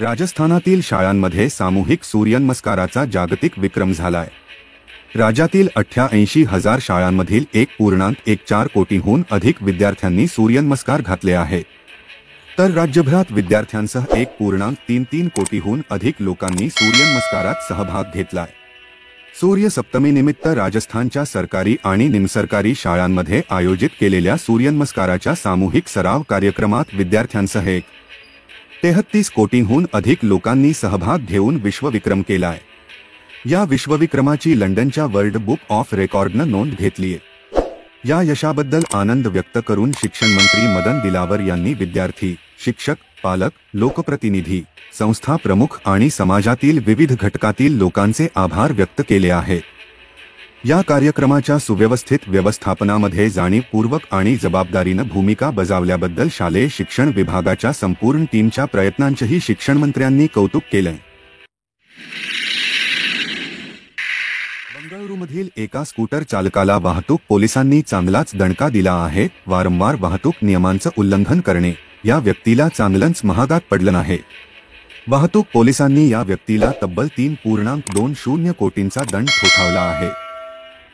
राजस्थानातील शाळांमध्ये सामूहिक सूर्यनमस्काराचा जागतिक विक्रम झालाय। राज्यातील 88,000 शाळांमधील 1.14 कोटींहून अधिक विद्यार्थ्यांनी सूर्यनमस्कार घातले आहेत। तर राज्यभरात विद्यार्थ्यांसह 1.33 कोटींहून अधिक लोकांनी सूर्यनमस्कारात सहभाग घेतलाय। सूर्य सप्तमीनिमित्त राजस्थानच्या सरकारी आणि निमसरकारी शाळांमध्ये आयोजित केलेल्या सूर्यनमस्काराच्या सामूहिक सराव कार्यक्रमात विद्यार्थ्यांसह 1.33 कोटींहून अधिक लोकांनी सहभाग घेऊन विश्वविक्रम केलाय। या विश्वविक्रमाची लंडनच्या वर्ल्ड बुक ऑफ रेकॉर्डनं नोंद घेतलीय। या यशाबद्दल आनंद व्यक्त करून शिक्षण मंत्री मदन दिलावर यांनी विद्यार्थी, शिक्षक, पालक, लोकप्रतिनिधी, संस्था प्रमुख आणि समाजातील विविध घटकातील लोकांचे आभार व्यक्त केले आहेत। या कार्यक्रमाच्या सुव्यवस्थित व्यवस्थापनामध्ये जाणीवपूर्वक आणि जबाबदारीनं भूमिका बजावल्याबद्दल शालेय शिक्षण विभागाच्या संपूर्ण टीमच्या प्रयत्नांचेही शिक्षणमंत्र्यांनी कौतुक केले। बंगळुरूमधील एका स्कूटर चालकाला वाहतूक पोलिसांनी चांगलाच दणका दिला आहे। वारंवार वाहतूक नियमांचं उल्लंघन करणे या व्यक्तीला चांगलंच महागात पडलं आहे। वाहतूक पोलिसांनी या व्यक्तीला तब्बल 3.20 कोटींचा दंड ठोठावला आहे।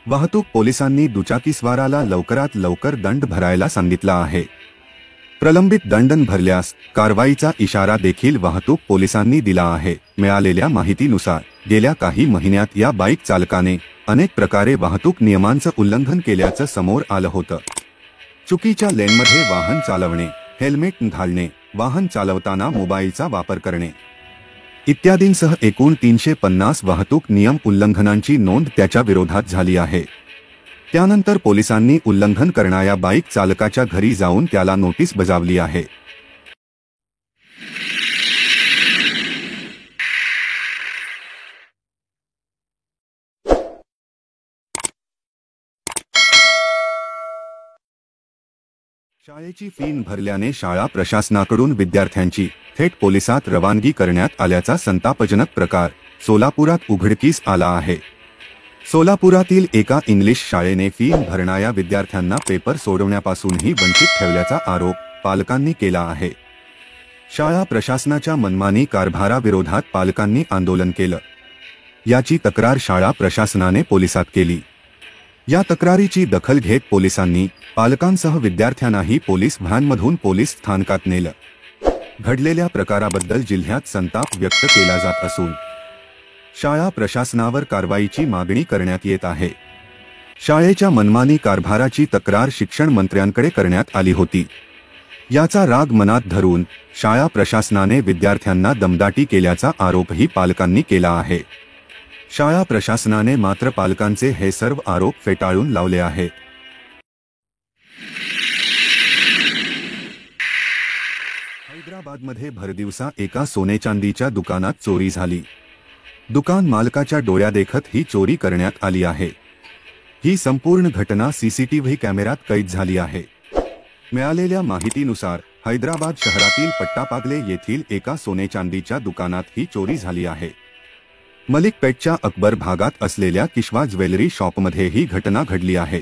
वाहतूक पोलिसांनी दुचाकीस्वाराला लवकरात लवकर दंड भरायला सांगितला आहे। प्रलंबित दंड भरल्यास कारवाईचा इशारा देखील वाहतूक पोलिसांनी दिला आहे। मिळालेल्या माहितीनुसार गेल्या काही महिन्यात या बाईक चालकाने अनेक प्रकारे वाहतूक नियमांचं उल्लंघन केल्याचं समोर आलं होतं। चुकीच्या लेनमध्ये वाहन चालवणे, हेल्मेट घालणे, वाहन चालवताना मोबाईलचा वापर करणे इत्यादींसह एकूण 350 वाहतूक नियम उल्लंघनांची नोंद त्याच्या विरोधात झाली आहे। त्यानंतर पोलिसांनी उल्लंघन करणाऱ्या बाईक चालकाच्या घरी जाऊन त्याला नोटीस बजावली आहे। शाळेची फी भरल्याने शाळा प्रशासनाकडून विद्यार्थ्यांची थेट पोलिसात रवानगी करण्यात आल्याचा संतापजनक प्रकार सोलापुरात उघडकीस आला आहे। सोलापुरातील एका इंग्लिश शाळेने फी भरणाऱ्या विद्यार्थ्यांना पेपर सोडवण्यापासूनही वंचित ठेवल्याचा आरोप पालकांनी केला आहे। शाळा प्रशासनाच्या मनमानी कारभाराविरोधात पालकांनी आंदोलन केलं। याची तक्रार शाळा प्रशासनाने पोलिसात केली। या तक्रारीची दखल घेत पोलिसांनी पालकांसह विद्यार्थ्यांनाही पोलीस व्हॅनमधून पोलीस स्थानकात नेलं। घडलेल्या प्रकाराबद्दल जिल्ह्यात संताप व्यक्त केला जात असून शाळा प्रशासनावर कारवाईची मागणी करण्यात येत आहे। शाळेच्या मनमानी कारभाराची तक्रार शिक्षण मंत्र्यांकडे करण्यात आली होती। याचा राग मनात धरून शाळा प्रशासनाने विद्यार्थ्यांना दमदाटी केल्याचा आरोपही पालकांनी केला आहे। शाळा प्रशासनाने मात्र पालकांचे हे सर्व आरोप फेटाळून लावले आहेत। हैदराबादमध्ये भरदिवसा एका सोने चांदीच्या दुकानात चोरी झाली। दुकान मालकाच्या डोळ्यादेखत ही चोरी करण्यात आली आहे। ही संपूर्ण घटना सीसीटीव्ही कॅमेऱ्यात कैद झाली आहे। मिळालेल्या माहितीनुसार हैदराबाद शहरातील पट्टापागले येथील एका सोने चांदीच्या दुकानात ही चोरी झाली आहे। मलिकपेटच्या अकबर भागात असलेल्या किश्वा ज्वेलरी शॉपमध्ये ही घटना घडली आहे।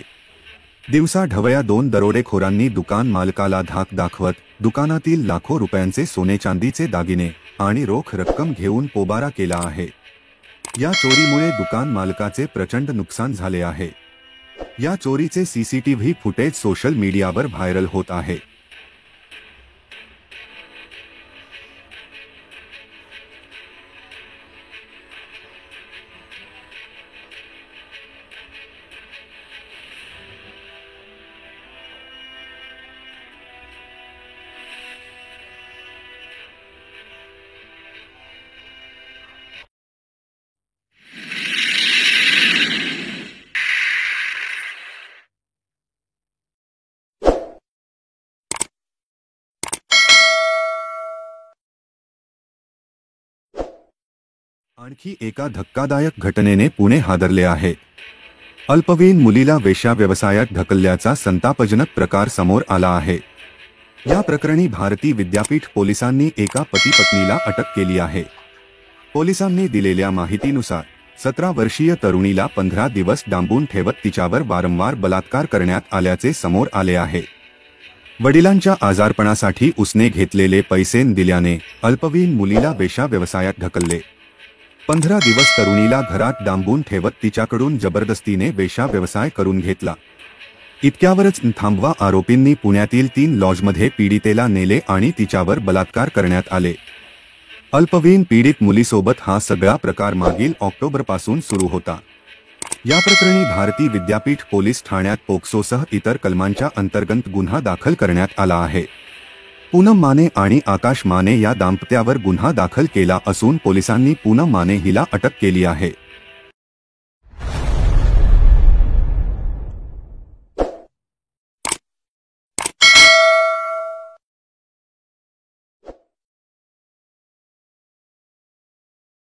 दिवसा ढवळ्या 2 दरोडेखोरांनी दुकान मालकाला धाक दाखवत दुकानातील लाखो रुपयांचे सोने चांदीचे दागिने आणि रोख रक्कम घेऊन पोबारा केला आहे। या चोरीमुळे दुकान मालकाचे प्रचंड नुकसान झाले आहे। या चोरीचे सीसीटीव्ही फुटेज सोशल मीडियावर व्हायरल होत आहे। आणखी एका धक्कादायक घटनेने पुणे हादरले आहे। अल्पवयीन मुलीला वेश्या व्यवसायात ढकलल्याचा संतापजनक प्रकार समोर आला आहे। या प्रकरणी भारती विद्यापीठ पोलिसांनी एका पती-पत्नीला अटक केली आहे। पोलिसांनी दिलेल्या माहितीनुसार 17 वर्षीय तरुणीला 15 दिवस डांबून ठेवत तिच्यावर वारंवार बलात्कार करण्यात आल्याचे समोर आले आहे। वडिलांच्या आजारपणासाठी उसने घेतलेले पैसे दिल्याने अल्पवयीन मुलीला वेश्या व्यवसायात ढकलले. 15 दिवस तरुणीला घरात डांबून ठेवत तिच्याकडून जबरदस्तीने वेश्या व्यवसाय करून घेतला. इतक्यावरच थांबवा. आरोपींनी पुण्यातील 3 लॉजमध्ये पीडितेला नेले आणि तिच्यावर बलात्कार करण्यात आले. अल्पवयीन पीडित मुलीसोबत हा सगळा प्रकार मागील ऑक्टोबरपासून सुरू होता. या प्रकरणी भारती विद्यापीठ पोलीस ठाण्यात पोक्सोसह इतर कलमांच्या अंतर्गत गुन्हा दाखल करण्यात आला आहे. पूनम माने आणि आकाश माने या दाम्पत्यावर गुन्हा दाखल केला असून पोलिसांनी पूनम माने हिला अटक केली आहे.